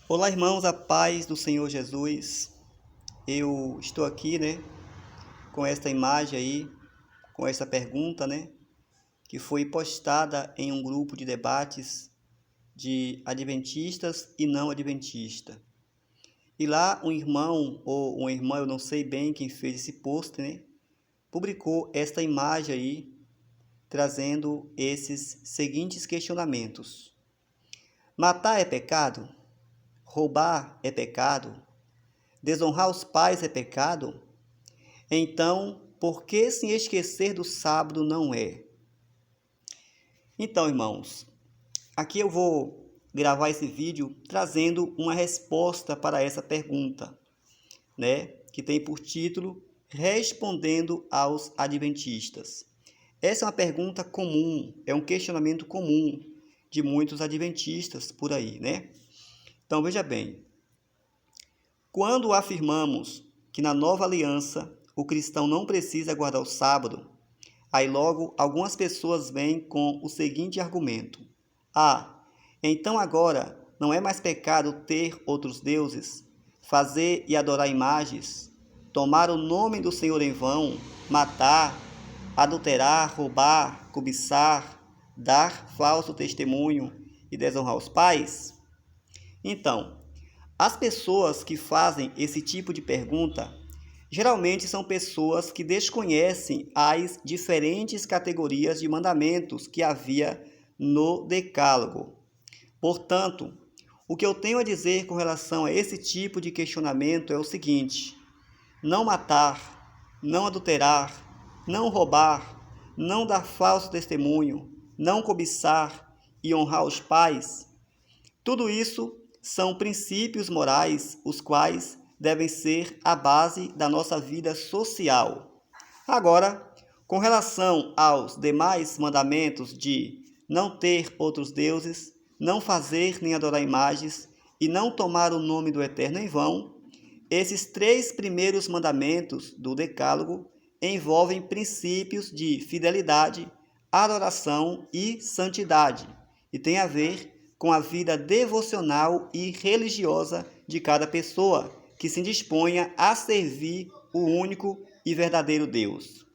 Olá, irmãos, a paz do Senhor Jesus. Eu estou aqui, com esta imagem aí, com essa pergunta, que foi postada em um grupo de debates de adventistas e não adventistas. E lá um irmão ou uma irmã, eu não sei bem quem fez esse post, publicou esta imagem aí, trazendo esses seguintes questionamentos: matar é pecado? Roubar é pecado? Desonrar os pais é pecado? Então, por que se esquecer do sábado não é? Então, irmãos, aqui eu vou gravar esse vídeo trazendo uma resposta para essa pergunta, que tem por título Respondendo aos Adventistas. Essa é uma pergunta comum, é um questionamento comum de muitos adventistas por aí, Então, veja bem, quando afirmamos que na nova aliança o cristão não precisa guardar o sábado, aí logo algumas pessoas vêm com o seguinte argumento: então agora não é mais pecado ter outros deuses, fazer e adorar imagens, tomar o nome do Senhor em vão, matar, adulterar, roubar, cobiçar, dar falso testemunho e desonrar os pais? Então, as pessoas que fazem esse tipo de pergunta geralmente são pessoas que desconhecem as diferentes categorias de mandamentos que havia no Decálogo. Portanto, o que eu tenho a dizer com relação a esse tipo de questionamento é o seguinte: não matar, não adulterar, não roubar, não dar falso testemunho, não cobiçar e honrar os pais, tudo isso são princípios morais, os quais devem ser a base da nossa vida social. Agora, com relação aos demais mandamentos de não ter outros deuses, não fazer nem adorar imagens e não tomar o nome do Eterno em vão, esses três primeiros mandamentos do Decálogo envolvem princípios de fidelidade, adoração e santidade, e tem a ver com a vida devocional e religiosa de cada pessoa que se disponha a servir o único e verdadeiro Deus.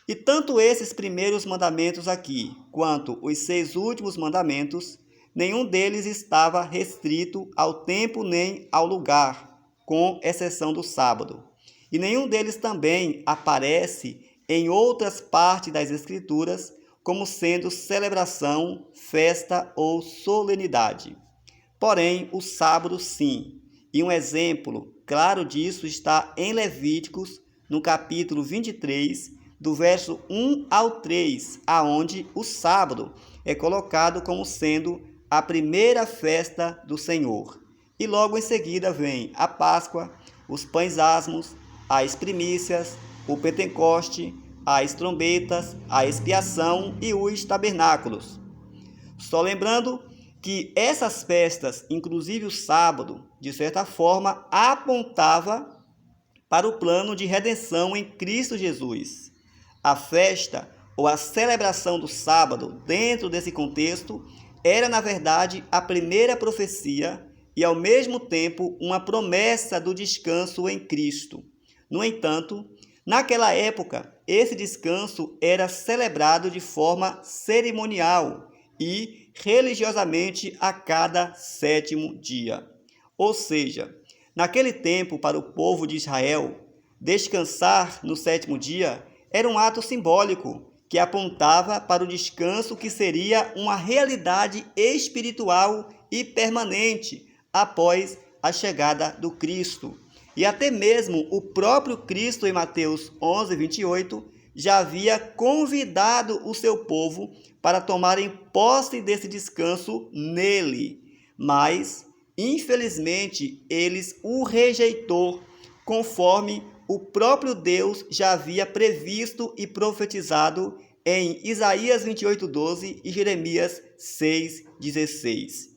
E tanto esses primeiros mandamentos aqui, quanto os 6 últimos mandamentos, nenhum deles estava restrito ao tempo nem ao lugar, com exceção do sábado. E nenhum deles também aparece em outras partes das Escrituras como sendo celebração, festa ou solenidade. Porém, o sábado sim. E um exemplo claro disso está em Levíticos, no capítulo 23, do verso 1 ao 3, aonde o sábado é colocado como sendo a primeira festa do Senhor. E logo em seguida vem a Páscoa, os pães asmos, as primícias, o Pentecoste, as trombetas, a expiação e os tabernáculos. Só lembrando que essas festas, inclusive o sábado, de certa forma, apontava para o plano de redenção em Cristo Jesus. A festa ou a celebração do sábado, dentro desse contexto, era na verdade a primeira profecia e ao mesmo tempo uma promessa do descanso em Cristo. No entanto, naquela época, esse descanso era celebrado de forma cerimonial e religiosamente a cada 7º dia. Ou seja, naquele tempo, para o povo de Israel, descansar no 7º dia era um ato simbólico que apontava para o descanso que seria uma realidade espiritual e permanente após a chegada do Cristo. E até mesmo o próprio Cristo, em Mateus 11, 28, já havia convidado o seu povo para tomarem posse desse descanso nele. Mas, infelizmente, eles o rejeitou, conforme o próprio Deus já havia previsto e profetizado em Isaías 28:12 e Jeremias 6:16.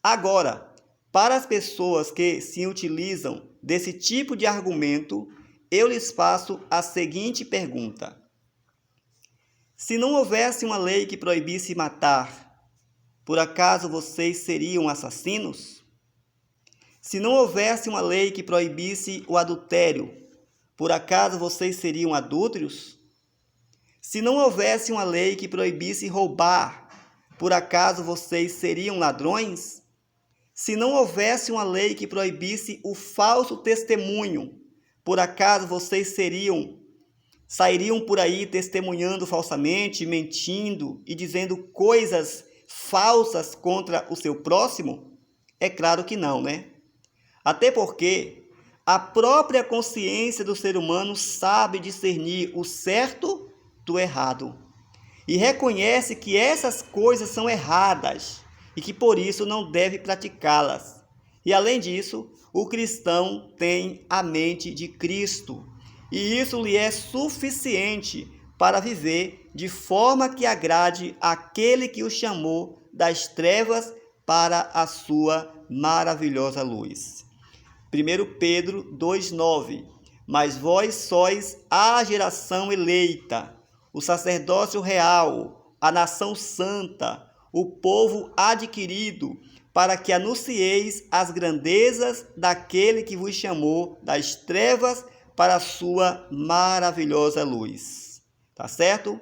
Agora, para as pessoas que se utilizam desse tipo de argumento, eu lhes faço a seguinte pergunta: se não houvesse uma lei que proibisse matar, por acaso vocês seriam assassinos? Se não houvesse uma lei que proibisse o adultério, por acaso vocês seriam adúlteros? Se não houvesse uma lei que proibisse roubar, por acaso vocês seriam ladrões? Se não houvesse uma lei que proibisse o falso testemunho, por acaso vocês sairiam por aí testemunhando falsamente, mentindo e dizendo coisas falsas contra o seu próximo? É claro que não, né? Até porque a própria consciência do ser humano sabe discernir o certo do errado e reconhece que essas coisas são erradas e que por isso não deve praticá-las. E além disso, o cristão tem a mente de Cristo e isso lhe é suficiente para viver de forma que agrade aquele que o chamou das trevas para a sua maravilhosa luz. 1 Pedro 2,9. Mas vós sois a geração eleita, o sacerdócio real, a nação santa, o povo adquirido, para que anuncieis as grandezas daquele que vos chamou das trevas para a sua maravilhosa luz. Tá certo?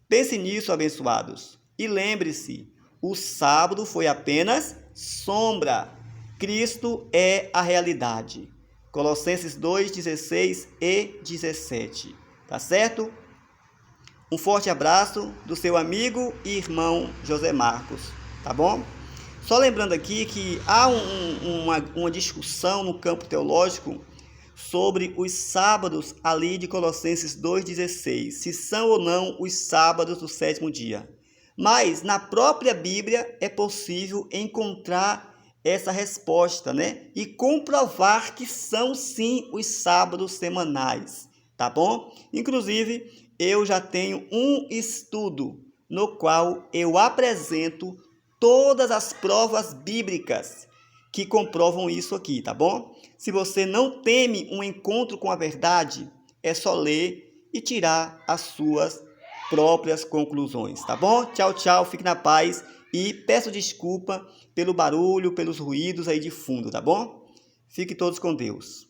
Pense nisso, abençoados. E lembre-se, o sábado foi apenas sombra. Cristo é a realidade. Colossenses 2, 16 e 17. Tá certo? Um forte abraço do seu amigo e irmão José Marcos. Tá bom? Só lembrando aqui que há uma discussão no campo teológico sobre os sábados ali de Colossenses 2,16. Se são ou não os sábados do sétimo dia. Mas na própria Bíblia é possível encontrar essa resposta, né? E comprovar que são sim os sábados semanais, tá bom? Inclusive, eu já tenho um estudo no qual eu apresento todas as provas bíblicas que comprovam isso aqui, tá bom? Se você não teme um encontro com a verdade, é só ler e tirar as suas próprias conclusões, tá bom? Tchau, tchau, fique na paz e peço desculpa pelo barulho, pelos ruídos aí de fundo, tá bom? Fiquem todos com Deus.